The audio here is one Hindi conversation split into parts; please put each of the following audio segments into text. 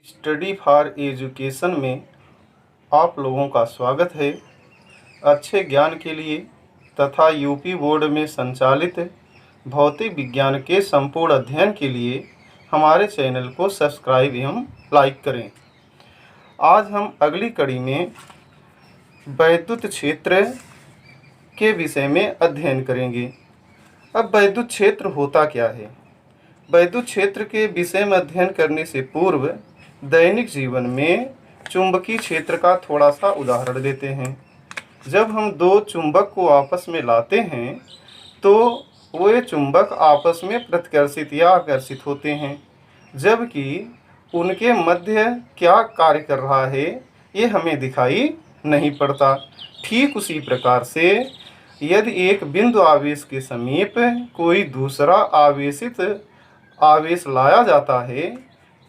स्टडी फॉर एजुकेशन में आप लोगों का स्वागत है। अच्छे ज्ञान के लिए तथा यूपी बोर्ड में संचालित भौतिक विज्ञान के संपूर्ण अध्ययन के लिए हमारे चैनल को सब्सक्राइब एवं लाइक करें। आज हम अगली कड़ी में वैद्युत क्षेत्र के विषय में अध्ययन करेंगे। अब वैद्युत क्षेत्र होता क्या है? वैद्युत क्षेत्र के विषय में अध्ययन करने से पूर्व दैनिक जीवन में चुंबकीय क्षेत्र का थोड़ा सा उदाहरण देते हैं। जब हम दो चुंबक को आपस में लाते हैं तो वे चुंबक आपस में प्रतिकर्षित या आकर्षित होते हैं, जबकि उनके मध्य क्या कार्य कर रहा है ये हमें दिखाई नहीं पड़ता। ठीक उसी प्रकार से यदि एक बिंदु आवेश के समीप कोई दूसरा आवेश लाया जाता है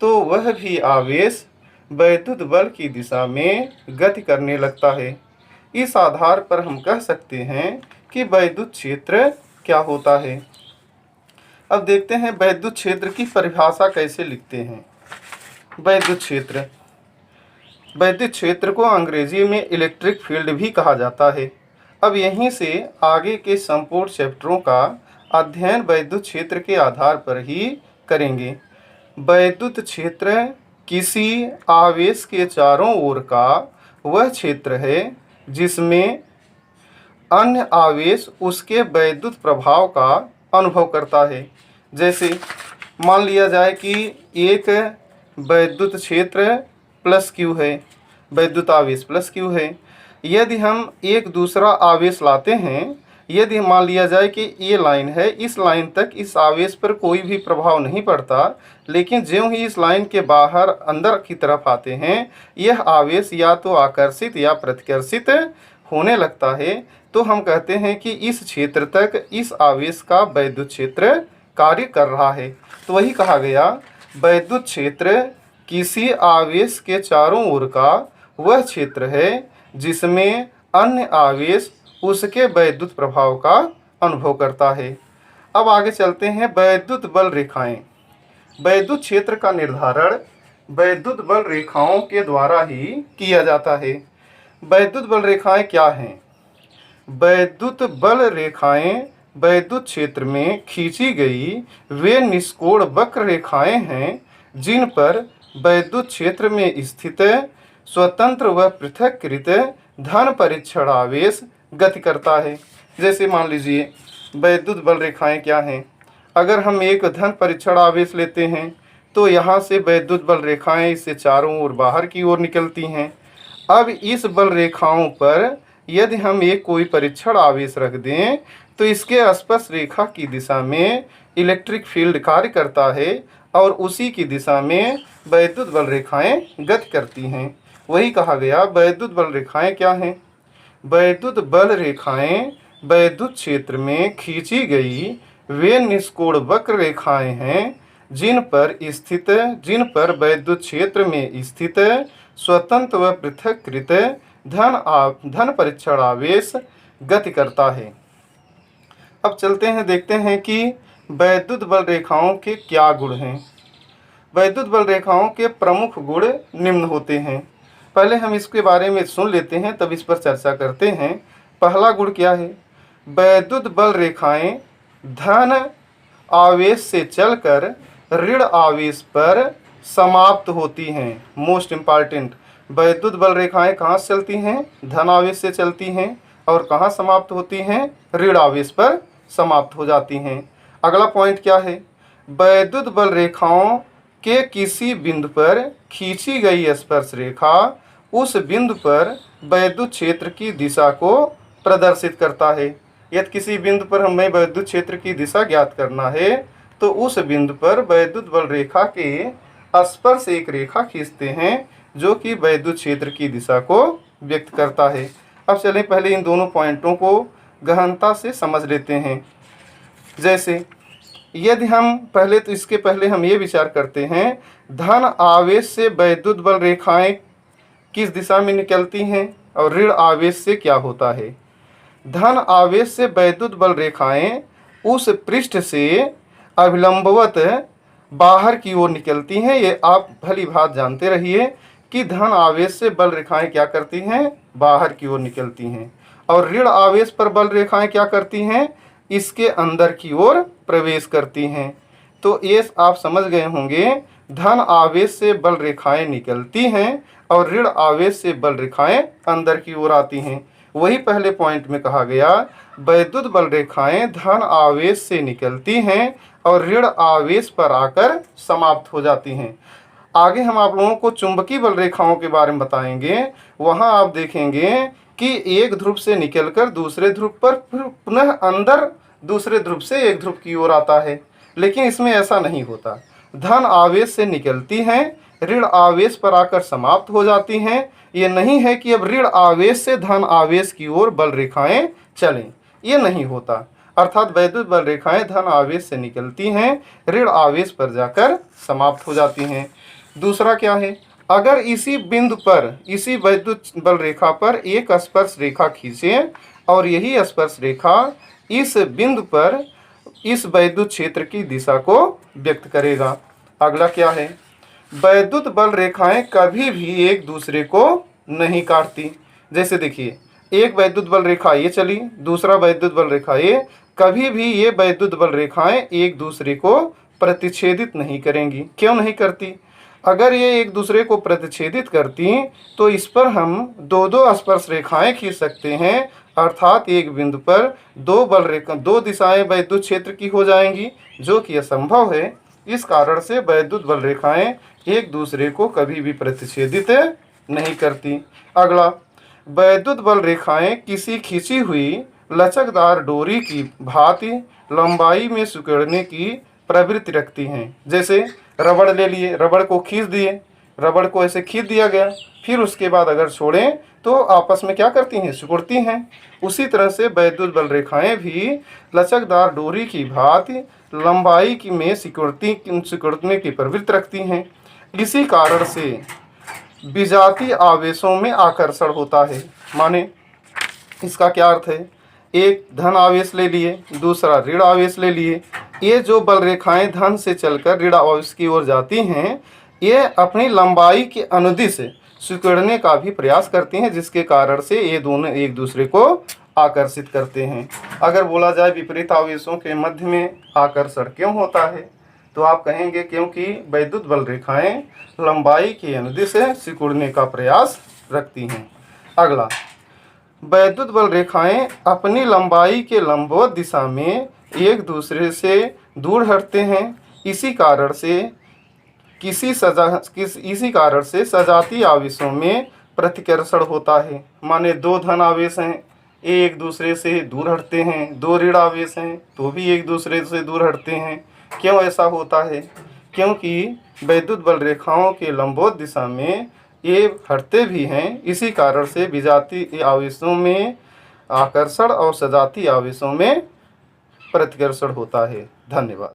तो वह भी आवेश वैद्युत बल की दिशा में गति करने लगता है। इस आधार पर हम कह सकते हैं कि वैद्युत क्षेत्र क्या होता है। अब देखते हैं वैद्युत क्षेत्र की परिभाषा कैसे लिखते हैं। वैद्युत क्षेत्र को अंग्रेजी में इलेक्ट्रिक फील्ड भी कहा जाता है। अब यहीं से आगे के संपूर्ण चैप्टरों का अध्ययन वैद्युत क्षेत्र के आधार पर ही करेंगे। वैद्युत क्षेत्र किसी आवेश के चारों ओर का वह क्षेत्र है जिसमें अन्य आवेश उसके वैद्युत प्रभाव का अनुभव करता है। जैसे मान लिया जाए कि एक वैद्युत क्षेत्र प्लस क्यू है, वैद्युत आवेश प्लस क्यू है। यदि हम एक दूसरा आवेश लाते हैं, यदि मान लिया जाए कि ये लाइन है, इस लाइन तक इस आवेश पर कोई भी प्रभाव नहीं पड़ता, लेकिन ज्यों ही इस लाइन के बाहर अंदर की तरफ आते हैं यह आवेश या तो आकर्षित या प्रतिकर्षित होने लगता है, तो हम कहते हैं कि इस क्षेत्र तक इस आवेश का वैद्युत क्षेत्र कार्य कर रहा है। तो वही कहा गया, वैद्युत क्षेत्र किसी आवेश के चारों ओर का वह क्षेत्र है जिसमें अन्य आवेश उसके वैद्युत प्रभाव का अनुभव करता है। अब आगे चलते हैं। वैद्युत बल रेखाएं। वैद्युत क्षेत्र का निर्धारण वैद्युत बल रेखाओं के द्वारा ही किया जाता है। वैद्युत बल रेखाएं क्या हैं? वैद्युत बल रेखाएं वैद्युत क्षेत्र में खींची गई वे निष्कोण वक्र रेखाएं हैं जिन पर वैद्युत क्षेत्र में स्थित स्वतंत्र व पृथक्कृत धन परीक्षण आवेश गति करता है। जैसे मान लीजिए वैद्युत बल रेखाएं क्या हैं। अगर हम एक धन परीक्षण आवेश लेते हैं तो यहाँ से वैद्युत बल रेखाएं इससे चारों ओर बाहर की ओर निकलती हैं। अब इस बल रेखाओं पर यदि हम एक कोई परीक्षण आवेश रख दें तो इसके स्पर्श रेखा की दिशा में इलेक्ट्रिक फील्ड कार्य करता है और उसी की दिशा में वैद्युत बल रेखाएं गति करती हैं। वही कहा गया, वैद्युत बल रेखाएं क्या हैं? वैद्युत बल रेखाएं वैद्युत क्षेत्र में खींची गई वे निष्कोण वक्र रेखाएं हैं जिन पर वैद्युत क्षेत्र में स्थित स्वतंत्र व पृथक्कृत धन परीक्षण आवेश गति करता है। अब चलते हैं, देखते हैं कि वैद्युत बल रेखाओं के क्या गुण हैं। वैद्युत बल रेखाओं के प्रमुख गुण निम्न होते हैं। पहले हम इसके बारे में सुन लेते हैं, तब इस पर चर्चा करते हैं। पहला गुण क्या है? वैद्युत बल रेखाएं धन आवेश से चलकर ऋण आवेश पर समाप्त होती हैं। मोस्ट इम्पॉर्टेंट, वैद्युत बल रेखाएं कहाँ से चलती हैं? धन आवेश से चलती हैं। और कहाँ समाप्त होती हैं? ऋण आवेश पर समाप्त हो जाती हैं। अगला पॉइंट क्या है? वैद्युत बल रेखाओं के किसी बिंदु पर खींची गई स्पर्श रेखा उस बिंदु पर वैद्युत क्षेत्र की दिशा को प्रदर्शित करता है। यदि किसी बिंदु पर हमें वैद्युत क्षेत्र की दिशा ज्ञात करना है तो उस बिंदु पर वैद्युत बल रेखा के स्पर्श एक रेखा खींचते हैं जो कि वैद्युत क्षेत्र की दिशा को व्यक्त करता है। अब चलें पहले इन दोनों पॉइंटों को गहनता से समझ लेते हैं। जैसे यदि हम इसके पहले हम ये विचार करते हैं, धन आवेश से वैद्युत बल रेखाएं किस दिशा में निकलती हैं और ऋण आवेश से क्या होता है। धन आवेश से वैद्युत बल रेखाएं उस पृष्ठ से अभिलंबवत बाहर की ओर निकलती हैं। ये आप भली भांति जानते रहिए कि धन आवेश से बल रेखाएं क्या करती हैं, बाहर की ओर निकलती हैं, और ऋण आवेश पर बल रेखाएं क्या करती हैं, इसके अंदर की ओर प्रवेश करती हैं। तो ये आप समझ गए होंगे, धन आवेश से बल रेखाएं निकलती हैं और ऋण आवेश से बल रेखाएं अंदर की ओर आती हैं। वही पहले पॉइंट में कहा गया, वैद्युत बल रेखाएं धन आवेश से निकलती हैं और ऋण आवेश पर आकर समाप्त हो जाती हैं। आगे हम आप लोगों को चुंबकीय बल रेखाओं के बारे में बताएंगे। वहां आप देखेंगे कि एक ध्रुव से निकलकर दूसरे ध्रुव पर पुनः अंदर दूसरे ध्रुव से एक ध्रुव की ओर आता है, लेकिन इसमें ऐसा नहीं होता। धन आवेश से निकलती हैं, ऋण आवेश पर आकर समाप्त हो जाती हैं। ये नहीं है कि अब ऋण आवेश से धन आवेश की ओर बल रेखाएं चलें, ये नहीं होता। अर्थात वैद्युत बल रेखाएं धन आवेश से निकलती हैं, ऋण आवेश पर जाकर समाप्त हो जाती हैं। दूसरा क्या है, अगर इसी बिंदु पर, इसी वैद्युत बल रेखा पर एक स्पर्श रेखा खींचे और यही स्पर्श रेखा इस बिंदु पर इस वैद्युत क्षेत्र की दिशा को व्यक्त करेगा। अगला क्या है, वैद्युत बल रेखाएं कभी भी एक दूसरे को नहीं काटती। जैसे देखिए, एक वैद्युत बल रेखा ये चली, दूसरा वैद्युत बल रेखा ये, कभी भी ये वैद्युत बल रेखाएं एक दूसरे को प्रतिच्छेदित नहीं करेंगी। क्यों नहीं करती? अगर ये एक दूसरे को प्रतिच्छेदित करती तो इस पर हम दो दो स्पर्श रेखाएं खींच सकते हैं, अर्थात एक बिंदु पर दो दिशाएं वैद्युत क्षेत्र की हो जाएंगी, जो कि असंभव है। इस कारण से वैद्युत बल रेखाएं एक दूसरे को कभी भी प्रतिच्छेदित नहीं करती। अगला, वैद्युत बल रेखाएं किसी खींची हुई लचकदार डोरी की भांति लंबाई में सिकुड़ने की प्रवृत्ति रखती हैं। जैसे रबड़ ले लिए, रबड़ को खींच दिए, रबड़ को ऐसे खींच दिया गया, फिर उसके बाद अगर छोड़ें तो आपस में क्या करती हैं, सिकुड़ती हैं। उसी तरह से वैद्युत बल रेखाएं भी लचकदार डोरी की भांति लंबाई की में सिकुड़ने की प्रवृत्ति रखती हैं। इसी कारण से विजातीय आवेशों में आकर्षण होता है। माने इसका क्या अर्थ है, एक धन आवेश ले लिए, दूसरा ऋण आवेश ले लिए। ये जो बल रेखाएं धन से चलकर ऋण आवेश की ओर जाती हैं, ये अपनी लंबाई के अनुदिश सिकुड़ने का भी प्रयास करती हैं, जिसके कारण से ये दोनों एक दूसरे को आकर्षित करते हैं। अगर बोला जाए विपरीत आवेशों के मध्य में आकर्षण क्यों होता है, तो आप कहेंगे क्योंकि वैद्युत बल रेखाएं लंबाई के अनुदिश सिकुड़ने का प्रयास रखती हैं। अगला, वैद्युत बल रेखाएं अपनी लंबाई के लंबवत दिशा में एक दूसरे से दूर हटते हैं। इसी कारण से सजातीय आवेशों में प्रतिकर्षण होता है। माने दो धन आवेश हैं, एक दूसरे से दूर हटते हैं, दो ऋण आवेश हैं तो भी एक दूसरे से दूर हटते हैं। क्यों ऐसा होता है? क्योंकि वैद्युत बल रेखाओं के लंबवत दिशा में ये हटते भी हैं। इसी कारण से विजातीय आवेशों में आकर्षण और सजातीय आवेशों में प्रतिकर्षण होता है। धन्यवाद।